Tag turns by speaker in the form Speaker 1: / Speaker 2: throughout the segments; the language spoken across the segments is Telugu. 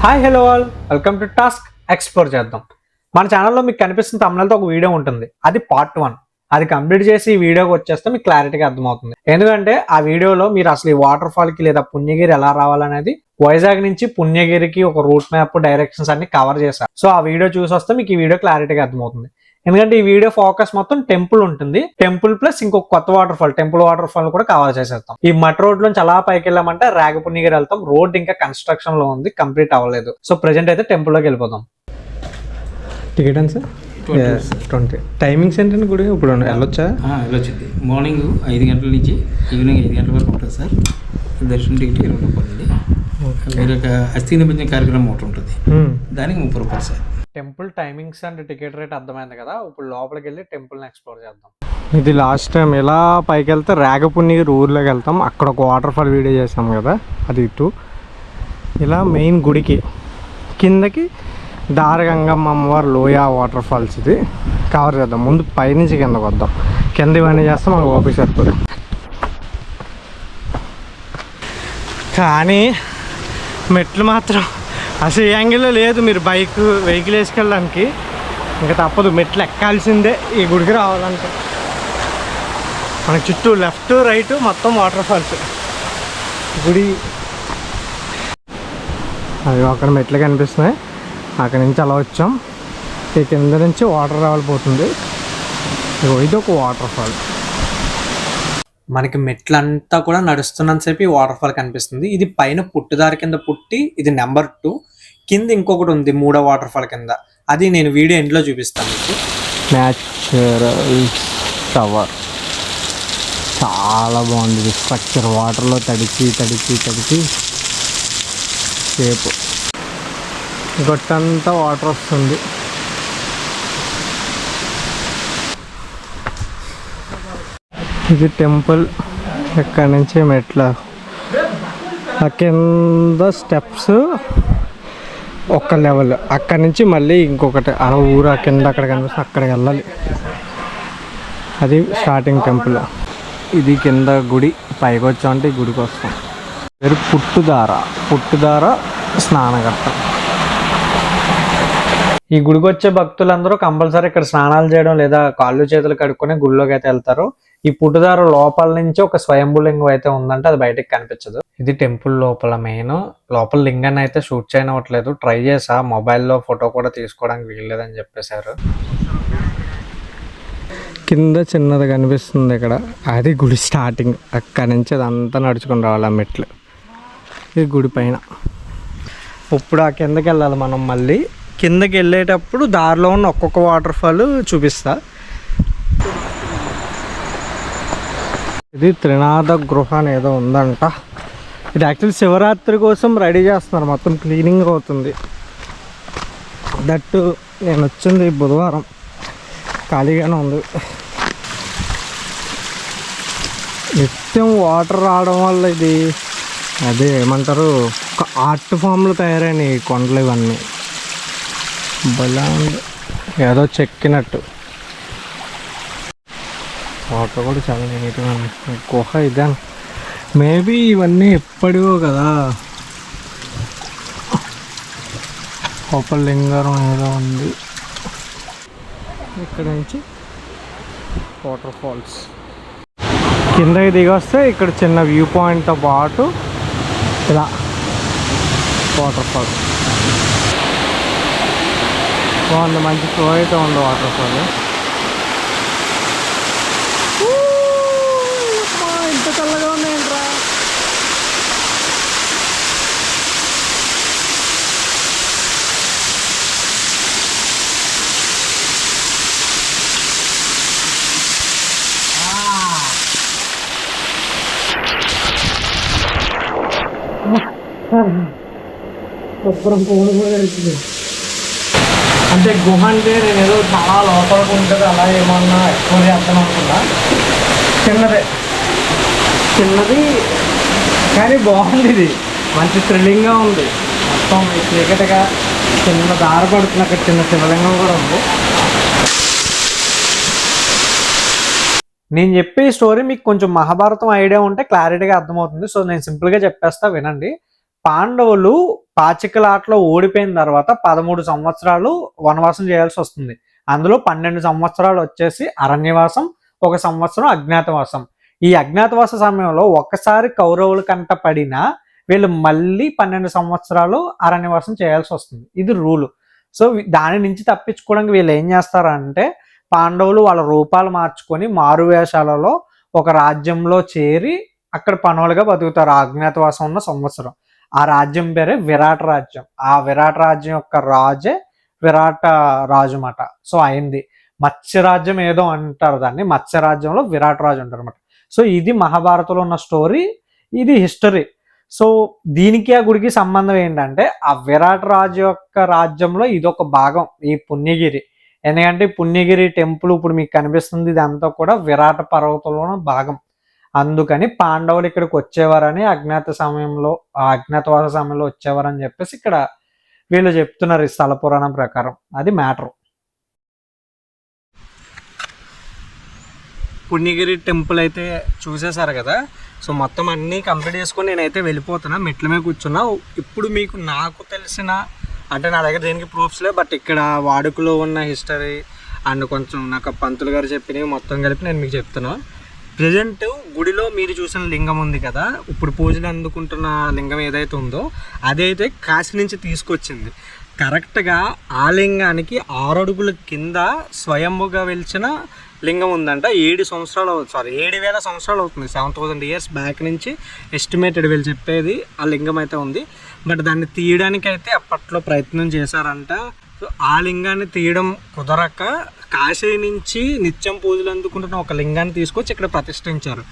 Speaker 1: Hi hello all, welcome to task explore చేద్దాం. మన ఛానల్లో మీకు కనిపిస్తున్న తమిళతో ఒక వీడియో ఉంటుంది, అది పార్ట్ 1. అది కంప్లీట్ చేసి ఈ వీడియోకి వచ్చేస్తే మీకు క్లారిటీగా అర్థమవుతుంది. ఎందుకంటే ఆ వీడియోలో మీరు అసలు ఈ వాటర్ ఫాల్ కి లేదా పుణ్యగిరి ఎలా రావాలనేది వైజాగ్ నుంచి పుణ్యగిరికి ఒక రూట్ మ్యాప్ డైరెక్షన్స్ అన్ని కవర్ చేశారు. సో ఆ వీడియో చూసి వస్తే మీకు ఈ వీడియో క్లారిటీగా అర్థమవుతుంది. ఎందుకంటే ఈ వీడియో ఫోకస్ మొత్తం టెంపుల్ ఉంటుంది, టెంపుల్ ప్లస్ ఇంకొక కొత్త water fall, temple water fall కూడా కవర్ చేసేస్తాం. ఈ మట్ రోడ్ నుంచి అలా పైకి వెళ్ళామంటే రాగపుణ్యగిరి వెళ్తాం. రోడ్ ఇంకా కన్స్ట్రక్షన్ లో ఉంది, కంప్లీట్ అవ్వలేదు. సో ప్రెజెంట్ అయితే టెంపుల్ లోకి వెళ్ళిపోతాం. టికెట్ ఎంత సార్? 20. టైమింగ్స్ ఏంటంటే గుడి ఇప్పుడు వెళ్ళొచ్చా?
Speaker 2: వెళ్ళొచ్చింది. మార్నింగ్ 5 గంటల నుంచి ఈవినింగ్ 5 గంటల వరకు ఉంటుంది సార్. దర్శనం టికెట్ 20 రూపాయలు అండి. మీరు ఒక అస్థి నిమజ్జన కార్యక్రమం ఒకటి ఉంటుంది, దానికి 30 రూపాయలు sir.
Speaker 1: Temple timings and ticket rate అర్థమైంది కదా. ఇప్పుడు లోపలికి వెళ్ళి టెంపుల్ని ఎక్స్ప్లోర్ చేద్దాం.
Speaker 3: ఇది లాస్ట్ టైం ఇలా పైకి వెళ్తే రాగపుణ్యగిరి ఊర్లోకి వెళ్తాం. అక్కడ ఒక వాటర్ ఫాల్ వీడియో చేసాం కదా, అది ఇటు ఇలా మెయిన్ గుడికి కిందకి దారగంగమ్మ అమ్మవారు లోయ వాటర్ ఫాల్స్ ఇది కవర్ చేద్దాం. ముందు పైనుంచి కిందకు వద్దాం. కింద ఇవన్నీ చేస్తాం, మనకు ఓపిక సరిపోదు. కానీ మెట్లు మాత్రం అసలు ఏ యాంగిల్లో లేదు. మీరు వెహికల్ వేసుకెళ్ళడానికి ఇంకా తప్పదు, మెట్లు ఎక్కాల్సిందే ఈ గుడికి రావాలంటే. మన చుట్టూ లెఫ్ట్ రైట్ మొత్తం వాటర్ ఫాల్స్. గుడి అవి అక్కడ మెట్లు కనిపిస్తున్నాయి, అక్కడి నుంచి అలా వచ్చాం. ఈ కింద నుంచి వాటర్ రావాలిపోతుంది. ఇది ఒక వాటర్ ఫాల్.
Speaker 1: మనకి మెట్లంతా కూడా నడుస్తున్నంతసేపు ఈ వాటర్ ఫాల్ కనిపిస్తుంది. ఇది పైన పుట్టుదారి కింద పుట్టి, ఇది నెంబర్ 2. కింద ఇంకొకటి ఉంది 3వ వాటర్ ఫాల్ కింద, అది నేను వీడియో ఎండ్లో చూపిస్తాను మీకు.
Speaker 3: న్యాచురల్ టవర్ చాలా బాగుంది స్ట్రక్చర్. వాటర్లో తడిచి షేపు గొట్టంతా వాటర్ వస్తుంది. ఇది టెంపుల్. ఎక్కడి నుంచి మెట్ల ఆ కింద స్టెప్స్ ఒక లెవెల్, అక్కడి నుంచి మళ్ళీ ఇంకొకటి ఆ ఊరు ఆ కింద అక్కడ కనిపిస్తుంది, అక్కడికి వెళ్ళాలి. అది స్టార్టింగ్ టెంపుల్. ఇది కింద గుడి. పైకి వచ్చామంటే ఈ గుడికి వస్తాం. పేరు పుట్టుదార స్నానఘట్టం.
Speaker 1: ఈ గుడికి వచ్చే భక్తులందరూ కంపల్సరీ ఇక్కడ స్నానాలు చేయడం లేదా కాళ్ళు చేతులు కడుక్కొని గుడిలోకి అయితే వెళ్తారు. ఈ పుట్టుదారు లోపల నుంచి ఒక స్వయంభులింగం అయితే ఉందంటే అది బయటకు కనిపించదు. ఇది టెంపుల్ లోపల మెయిన్. లోపల లింగాన్ని అయితే షూట్ చేయనవట్లేదు, ట్రై చేసా, మొబైల్లో ఫోటో కూడా తీసుకోవడానికి వీల్లేదని చెప్పేశారు.
Speaker 3: కింద చిన్నది కనిపిస్తుంది ఇక్కడ, అది గుడి స్టార్టింగ్. అక్కడి నుంచి అదంతా నడుచుకుని రావాలి ఆ మెట్లు. ఇది గుడి పైన. ఇప్పుడు ఆ కిందకి వెళ్ళాలి మనం. మళ్ళీ కిందకి వెళ్ళేటప్పుడు దారిలో ఉన్న ఒక్కొక్క వాటర్ ఫాల్ చూపిస్తా. ఇది త్రినాథ గృహ అని ఏదో ఉందంట. ఇది యాక్చువల్లీ శివరాత్రి కోసం రెడీ చేస్తున్నారు, మొత్తం క్లీనింగ్ అవుతుంది. దట్టు నేను వచ్చింది బుధవారం, ఖాళీగానే ఉంది. నిత్యం వాటర్ రావడం వల్ల ఇది అదే ఏమంటారు, ఒక ఆర్ట్ ఫామ్లో తయారైనాయి కొండలు ఇవన్నీ. బలా ఏదో చెక్కినట్టు. వాటర్ కూడా చాలా నీట్గా అనిపిస్తుంది. గుహ ఇదే మేబీ, ఇవన్నీ ఎప్పటివో కదా. లింగారం ఏదో ఉంది. ఇక్కడ నుంచి వాటర్ ఫాల్స్ కిందకి దిగి వస్తే ఇక్కడ చిన్న వ్యూ పాయింట్తో పాటు ఇలా వాటర్ ఫాల్ బాగుంది. మంచి ఫ్లో అయితే ఉంది వాటర్ ఫాల్. ఇంత చల్లగా ఉన్నాయంట్రా. అంటే గుహ అంటే నేను ఏదో చాలా లోపలికి ఉంటుంది అలా ఏమన్నా ఎక్కువ చేస్తాను అనుకున్నా. చిన్నది కానీ బాగుంది. ఇది మంచి థ్రిల్లింగ్గా ఉంది. మొత్తం చీకటిగా చిన్న దారి పడుతుంది. అక్కడ చిన్న శివలింగం కూడా ఉంది.
Speaker 1: నేను చెప్పే స్టోరీ మీకు కొంచెం మహాభారతం ఐడియా ఉంటే క్లారిటీగా అర్థమవుతుంది. సో నేను సింపుల్గా చెప్పేస్తా, వినండి. పాండవులు పాచికలాటలో ఓడిపోయిన తర్వాత 13 సంవత్సరాలు వనవాసం చేయాల్సి వస్తుంది. అందులో 12 సంవత్సరాలు వచ్చేసి అరణ్యవాసం, 1 సంవత్సరం అజ్ఞాతవాసం. ఈ అజ్ఞాతవాస సమయంలో ఒక్కసారి కౌరవుల కంట పడినా వీళ్ళు మళ్ళీ 12 సంవత్సరాలు అరణ్యవాసం చేయాల్సి వస్తుంది. ఇది రూలు. సో దాని నుంచి తప్పించుకోవడానికి వీళ్ళు ఏం చేస్తారంటే పాండవులు వాళ్ళ రూపాలు మార్చుకొని మారువేషాలలో ఒక రాజ్యంలో చేరి అక్కడ పనులుగా బతుకుతారు. ఆ అజ్ఞాతవాసం ఉన్న సంవత్సరం. ఆ రాజ్యం పేరే విరాట రాజ్యం. ఆ విరాట రాజ్యం యొక్క రాజే విరాట రాజు అన్నమాట. సో అయింది మత్స్య రాజ్యం ఏదో అంటారు దాన్ని. మత్స్య రాజ్యంలో విరాట రాజు ఉంటారు అనమాట. సో ఇది మహాభారతంలో ఉన్న స్టోరీ, ఇది హిస్టరీ. సో దీనికి ఆ గుడికి సంబంధం ఏంటంటే ఆ విరాట రాజు యొక్క రాజ్యంలో ఇదొక భాగం ఈ పుణ్యగిరి. ఎందుకంటే పుణ్యగిరి టెంపుల్ ఇప్పుడు మీకు కనిపిస్తుంది, ఇదంతా కూడా విరాట పర్వతంలోని భాగం. అందుకని పాండవులు ఇక్కడికి వచ్చేవారని అజ్ఞాతవాస సమయంలో వచ్చేవారని చెప్పేసి ఇక్కడ వీళ్ళు చెప్తున్నారు ఈ స్థల పురాణం ప్రకారం. అది మ్యాటర్. పుణ్యగిరి టెంపుల్ అయితే చూసేశారు కదా. సో మొత్తం అన్నీ కంప్లీట్ చేసుకొని నేనైతే వెళ్ళిపోతున్నా, మెట్ల మీద కూర్చున్నా. ఇప్పుడు మీకు నాకు తెలిసిన అంటే నా దగ్గర దేనికి ప్రూఫ్స్ లేవు, బట్ ఇక్కడ వాడుకలో ఉన్న హిస్టరీ అండ్ కొంచెం నాకు పంతులు గారు చెప్పినవి మొత్తం కలిపి నేను మీకు చెప్తున్నా. ప్రజెంట్ గుడిలో మీరు చూసిన లింగం ఉంది కదా, ఇప్పుడు పూజలు అందుకుంటున్న లింగం ఏదైతే ఉందో అదైతే కాశీ నుంచి తీసుకొచ్చింది. కరెక్ట్గా ఆ లింగానికి 6 అడుగుల కింద స్వయంభుగా వెలిచిన లింగం ఉందంట. 7,000 సంవత్సరాలు అవుతుంది. 7,000 years బ్యాక్ నుంచి ఎస్టిమేటెడ్ వీళ్ళు చెప్పేది ఆ లింగం అయితే ఉంది. బట్ దాన్ని తీయడానికి అయితే అప్పట్లో ప్రయత్నం చేశారంట. సో ఆ లింగాన్ని తీయడం కుదరక కాశీ నుంచి నిత్యం పూజలు అందుకుంటున్న ఒక లింగాన్ని తీసుకొచ్చి ఇక్కడ ప్రతిష్ఠించారు.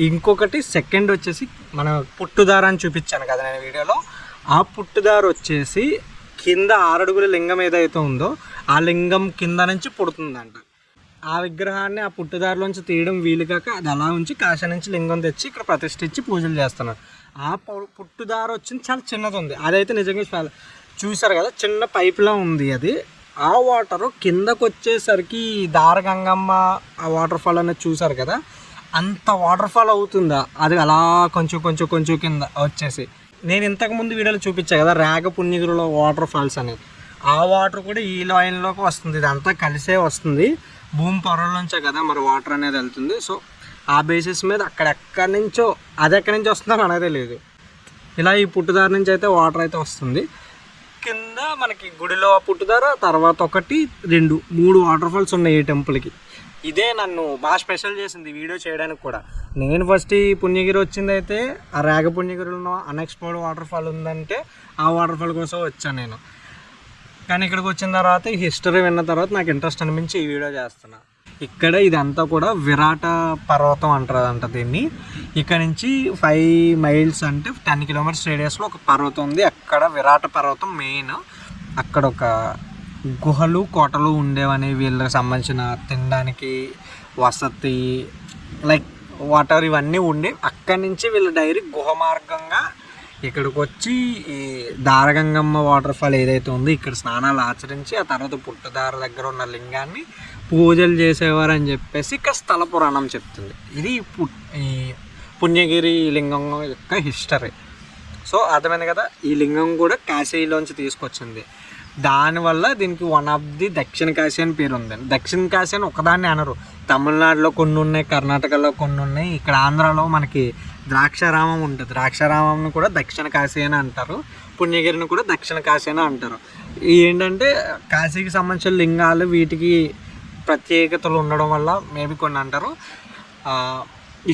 Speaker 1: ఇంకొకటి సెకండ్ వచ్చేసి మన పుట్టుదార అని చూపించాను కదా నేను వీడియోలో. ఆ పుట్టుదారు వచ్చేసి కింద 6 అడుగుల లింగం ఏదైతే ఉందో ఆ లింగం కింద నుంచి పుడుతుందంట. ఆ విగ్రహాన్ని ఆ పుట్టుదారిలోంచి తీయడం వీలుగాక అది అలా ఉంచి కాశీ నుంచి లింగం తెచ్చి ఇక్కడ ప్రతిష్ఠించి పూజలు చేస్తున్నారు. ఆ పుట్టుదారు వచ్చింది చాలా చిన్నది ఉంది. అదైతే నిజంగా చూసారు కదా, చిన్న పైప్లా ఉంది అది. ఆ వాటర్ కిందకు వచ్చేసరికి దారగంగమ్మ ఆ వాటర్ ఫాల్ అనేది చూసారు కదా, అంత వాటర్ ఫాల్ అవుతుందా అది అలా కొంచెం కింద వచ్చేసి. నేను ఇంతకుముందు వీడియోలో చూపించా కదా రేగ పుణ్యగిరిలో వాటర్ ఫాల్స్ అనేది, ఆ వాటర్ కూడా ఈ లైన్లోకి వస్తుంది. ఇదంతా కలిసే వస్తుంది. భూమి పొరలోంచే కదా మరి వాటర్ అనేది వెళ్తుంది. సో ఆ బేసిస్ మీద ఎక్కడి నుంచో అది ఎక్కడి నుంచి వస్తుందో అనేది లేదు. ఇలా ఈ పుట్టుదారి నుంచి అయితే వాటర్ అయితే వస్తుంది. కింద మనకి గుడిలో పుట్టుదార, తర్వాత 1, 2, 3 వాటర్ ఫాల్స్ ఉన్నాయి ఈ టెంపుల్కి. ఇదే నన్ను బాగా స్పెషల్ చేసింది వీడియో చేయడానికి కూడా. నేను ఫస్ట్ ఈ పుణ్యగిరి వచ్చింది అయితే ఆ రేగ పుణ్యగిరిలో అన్ఎక్స్ప్లోర్డ్ వాటర్ ఫాల్ ఉందంటే ఆ వాటర్ ఫాల్ కోసం వచ్చాను నేను. కానీ ఇక్కడికి వచ్చిన తర్వాత ఈ హిస్టరీ విన్న తర్వాత నాకు ఇంట్రెస్ట్ అనిపించి ఈ వీడియో చేస్తున్నా. ఇక్కడ ఇదంతా కూడా విరాట పర్వతం అంటారంట దీన్ని. ఇక్కడ నుంచి 5 miles అంటే 10 kilometers రేడియస్లో ఒక పర్వతం ఉంది. అక్కడ విరాట పర్వతం మెయిన్. అక్కడ ఒక గుహలు కోటలు ఉండేవని వీళ్ళకి సంబంధించిన తినడానికి వసతి లైక్ వాటర్ ఇవన్నీ ఉండే. అక్కడి నుంచి వీళ్ళు డైరెక్ట్ గుహ మార్గంగా ఇక్కడికి వచ్చి ఈ దారగంగమ్మ వాటర్ ఫాల్ ఏదైతే ఉందో ఇక్కడ స్నానాలు ఆచరించి ఆ తర్వాత పుట్టదార దగ్గర ఉన్న లింగాన్ని పూజలు చేసేవారు అని చెప్పేసి ఇక్కడ స్థల పురాణం చెప్తుంది. ఇది ఈ పుణ్యగిరి లింగం యొక్క హిస్టరీ. సో అర్థమైంది కదా, ఈ లింగం కూడా కాశీలోంచి తీసుకొచ్చింది. దానివల్ల దీనికి వన్ ఆఫ్ ది దక్షిణ కాశీ అని పేరు ఉందండి. దక్షిణ కాశీ అని ఒకదాన్ని అనరు. తమిళనాడులో కొన్ని ఉన్నాయి, కర్ణాటకలో కొన్ని ఉన్నాయి, ఇక్కడ ఆంధ్రాలో మనకి ద్రాక్షారామం ఉంటుంది. ద్రాక్షారామంను కూడా దక్షిణ కాశీ అని అంటారు, పుణ్యగిరిని కూడా దక్షిణ కాశీ అని అంటారు. ఏంటంటే కాశీకి సంబంధించిన లింగాలు వీటికి ప్రత్యేకతలు ఉండడం వల్ల మేబీ కొన్ని అంటారు.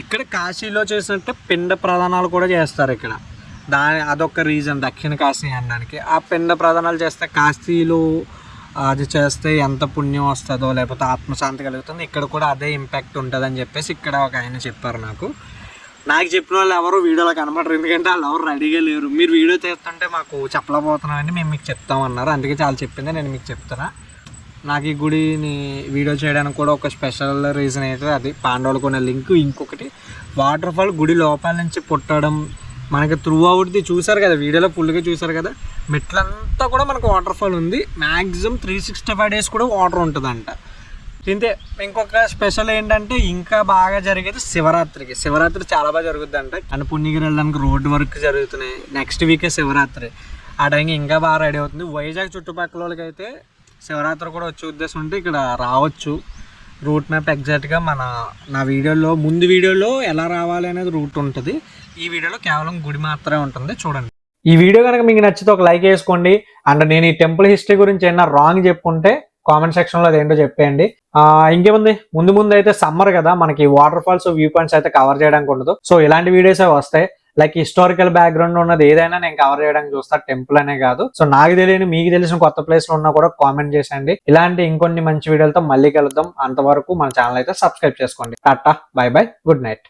Speaker 1: ఇక్కడ కాశీలో చేసినట్టు పిండ ప్రదానాలు కూడా చేస్తారు ఇక్కడ. అదొక రీజన్ దక్షిణ కాశీ అనడానికి. ఆ పిండ ప్రదానాలు చేస్తే కాశీలో అది చేస్తే ఎంత పుణ్యం వస్తుందో లేకపోతే ఆత్మశాంతి కలుగుతుంది, ఇక్కడ కూడా అదే ఇంపాక్ట్ ఉంటుంది అని చెప్పేసి ఇక్కడ ఒక ఆయన చెప్పారు నాకు చెప్పిన వాళ్ళు ఎవరు వీడియోలో కనబడరు, ఎందుకంటే వాళ్ళు ఎవరు రెడీగా లేరు. మీరు వీడియో చేస్తుంటే మాకు చెప్పలేకపోతున్నామండి, మేము మీకు చెప్తామన్నారు. అందుకే చాలా చెప్పింది, నేను మీకు చెప్తున్నా. నాకు ఈ గుడిని వీడియో చేయడానికి కూడా ఒక స్పెషల్ రీజన్ అయితే అది పాండవులకు ఉన్న లింక్. ఇంకొకటి వాటర్ ఫాల్ గుడి లోపల నుంచి పుట్టడం మనకి త్రూ అవుట్ది చూసారు కదా వీడియోలో ఫుల్గా చూసారు కదా. మెట్లంతా కూడా మనకు వాటర్ ఫాల్ ఉంది. మ్యాక్సిమం 365 days కూడా వాటర్ ఉంటుందంట. తింటే ఇంకొక స్పెషల్ ఏంటంటే ఇంకా బాగా జరిగేది శివరాత్రి చాలా బాగా జరుగుద్ది అంట. అండ్ పుణ్యగిరి వెళ్ళడానికి రోడ్ వర్క్ జరుగుతున్నాయి. నెక్స్ట్ వీకే శివరాత్రి. ఆ టైంకి ఇంకా బాగా రెడీ అవుతుంది. వైజాగ్ చుట్టుపక్కల వాళ్ళకి అయితే శివరాత్రి కూడా వచ్చే ఉద్దేశం ఉంటే ఇక్కడ రావచ్చు. రూట్ మ్యాప్ ఎగ్జాక్ట్గా నా ముందు వీడియోలో ఎలా రావాలి అనేది రూట్ ఉంటుంది. ఈ వీడియోలో కేవలం గుడి మాత్రమే ఉంటుంది, చూడండి. ఈ వీడియో కనుక మీకు నచ్చితే ఒక లైక్ వేసుకోండి. అండ్ నేను ఈ టెంపుల్ హిస్టరీ గురించి ఏమన్నా రాంగ్ చెప్పుకుంటే కామెంట్ సెక్షన్ లో అదేంటో చెప్పేయండి. ఇంకేముంది, ముందు అయితే సమ్మర్ కదా, మనకి వాటర్ ఫాల్స్ వ్యూ పాయింట్స్ అయితే కవర్ చేయడానికి ఉండదు. సో ఇలాంటి వీడియోస్ వస్తాయి. లైక్ హిస్టారికల్ బ్యాక్గ్రౌండ్ ఉన్నది ఏదైనా నేను కవర్ చేయడానికి చూస్తా, టెంపుల్ అనే కాదు. సో నాకు తెలియని మీకు తెలిసిన కొత్త ప్లేస్ లో ఉన్నా కూడా కామెంట్ చేసేయండి. ఇలాంటి ఇంకొన్ని మంచి వీడియోలతో మళ్ళీ కలుద్దాం. అంతవరకు మన ఛానల్ అయితే సబ్స్క్రైబ్ చేసుకోండి. Tata, by by, good night.